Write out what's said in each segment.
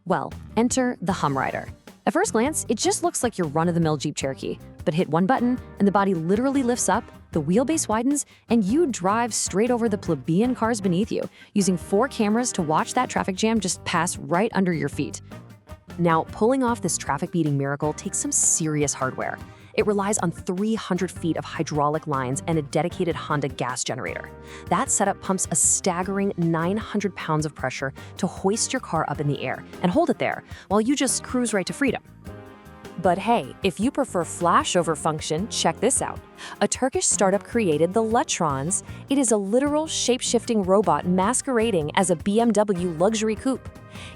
Well, enter the Humrider. At first glance, it just looks like your run-of-the-mill Jeep Cherokee, but hit one button and the body literally lifts up, the wheelbase widens, and you drive straight over the plebeian cars beneath you, using 4 cameras to watch that traffic jam just pass right under your feet. Now, pulling off this traffic-beating miracle takes some serious hardware. It relies on 300 feet of hydraulic lines and a dedicated Honda gas generator. That setup pumps a staggering 900 pounds of pressure to hoist your car up in the air and hold it there while you just cruise right to freedom. But hey, if you prefer flashover function, check this out. A Turkish startup created the Lutrons. It is a literal shape-shifting robot masquerading as a BMW luxury coupe.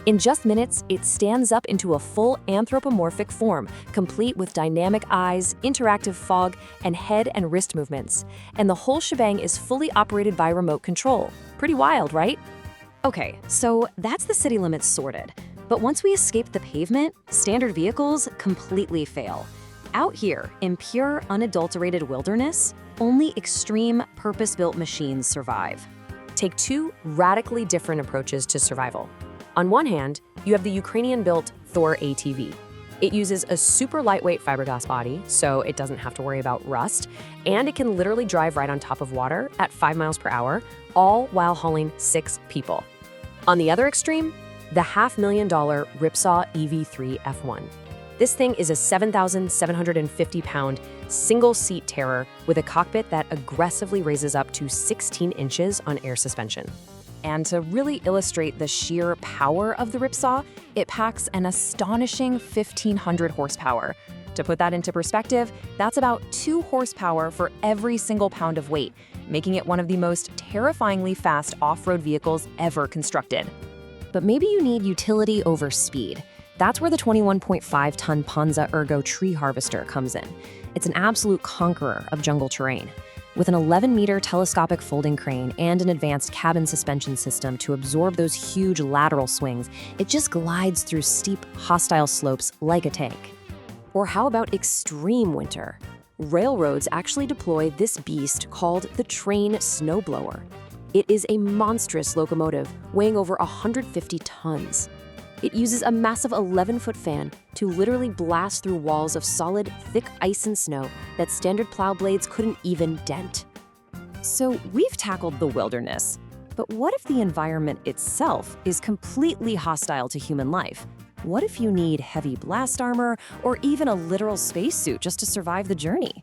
In just minutes, it stands up into a full anthropomorphic form, complete with dynamic eyes, interactive fog, and head and wrist movements. And the whole shebang is fully operated by remote control. Pretty wild, right? Okay, so that's the city limits sorted. But once we escape the pavement, standard vehicles completely fail. Out here, in pure, unadulterated wilderness, only extreme, purpose-built machines survive. Take 2 radically different approaches to survival. On one hand, you have the Ukrainian-built Thor ATV. It uses a super lightweight fiberglass body, so it doesn't have to worry about rust, and it can literally drive right on top of water at 5 miles per hour, all while hauling 6 people. On the other extreme, the $500,000 Ripsaw EV3 F1. This thing is a 7,750-pound single-seat terror with a cockpit that aggressively raises up to 16 inches on air suspension. And to really illustrate the sheer power of the Ripsaw, it packs an astonishing 1,500 horsepower. To put that into perspective, that's about 2 horsepower for every single pound of weight, making it one of the most terrifyingly fast off-road vehicles ever constructed. But maybe you need utility over speed. That's where the 21.5-ton Ponza Ergo tree harvester comes in. It's an absolute conqueror of jungle terrain. With an 11-meter telescopic folding crane and an advanced cabin suspension system to absorb those huge lateral swings, it just glides through steep, hostile slopes like a tank. Or how about extreme winter? Railroads actually deploy this beast called the train snowblower. It is a monstrous locomotive weighing over 150 tons. It uses a massive 11-foot fan to literally blast through walls of solid, thick ice and snow that standard plow blades couldn't even dent. So we've tackled the wilderness, but what if the environment itself is completely hostile to human life? What if you need heavy blast armor or even a literal spacesuit just to survive the journey?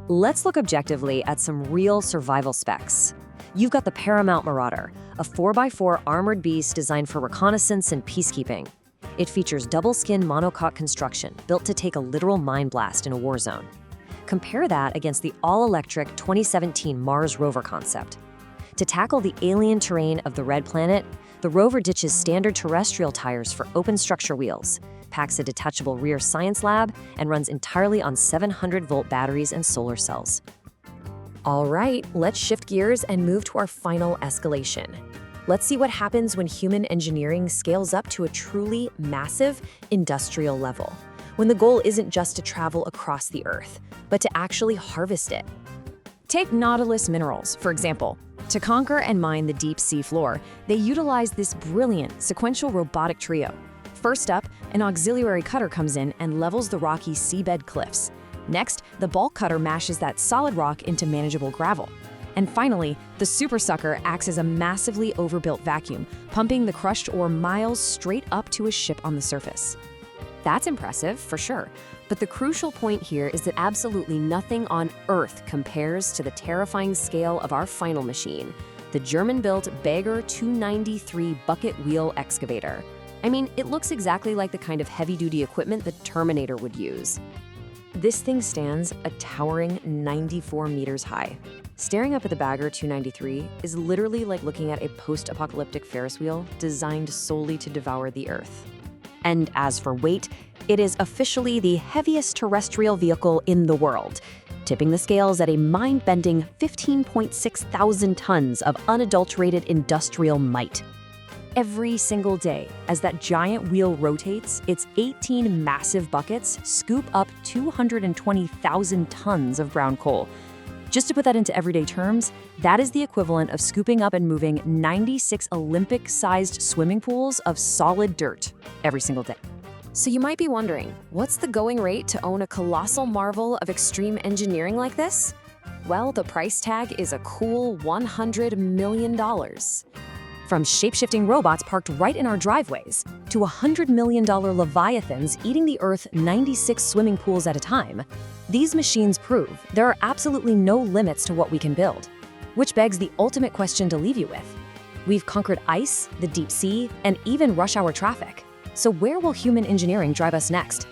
Let's look objectively at some real survival specs. You've got the Paramount Marauder, a 4x4 armored beast designed for reconnaissance and peacekeeping. It features double-skin monocoque construction built to take a literal mine blast in a war zone. Compare that against the all-electric 2017 Mars rover concept. To tackle the alien terrain of the Red Planet, the rover ditches standard terrestrial tires for open structure wheels, packs a detachable rear science lab, and runs entirely on 700-volt batteries and solar cells. All right, let's shift gears and move to our final escalation. Let's see what happens when human engineering scales up to a truly massive industrial level, when the goal isn't just to travel across the Earth, but to actually harvest it. Take Nautilus Minerals, for example. To conquer and mine the deep sea floor, they utilize this brilliant sequential robotic trio. First up, an auxiliary cutter comes in and levels the rocky seabed cliffs. Next, the bulk cutter mashes that solid rock into manageable gravel. And finally, the super sucker acts as a massively overbuilt vacuum, pumping the crushed ore miles straight up to a ship on the surface. That's impressive, for sure. But the crucial point here is that absolutely nothing on Earth compares to the terrifying scale of our final machine, the German-built Bagger 293 bucket wheel excavator. I mean, it looks exactly like the kind of heavy-duty equipment the Terminator would use. This thing stands a towering 94 meters high. Staring up at the Bagger 293 is literally like looking at a post-apocalyptic Ferris wheel designed solely to devour the Earth. And as for weight, it is officially the heaviest terrestrial vehicle in the world, tipping the scales at a mind-bending 15.6 thousand tons of unadulterated industrial might. Every single day, as that giant wheel rotates, its 18 massive buckets scoop up 220,000 tons of brown coal. Just to put that into everyday terms, that is the equivalent of scooping up and moving 96 Olympic-sized swimming pools of solid dirt every single day. So you might be wondering, what's the going rate to own a colossal marvel of extreme engineering like this? Well, the price tag is a cool $100 million. From shape-shifting robots parked right in our driveways to $100 million leviathans eating the Earth 96 swimming pools at a time, these machines prove there are absolutely no limits to what we can build. Which begs the ultimate question to leave you with. We've conquered ice, the deep sea, and even rush hour traffic. So where will human engineering drive us next?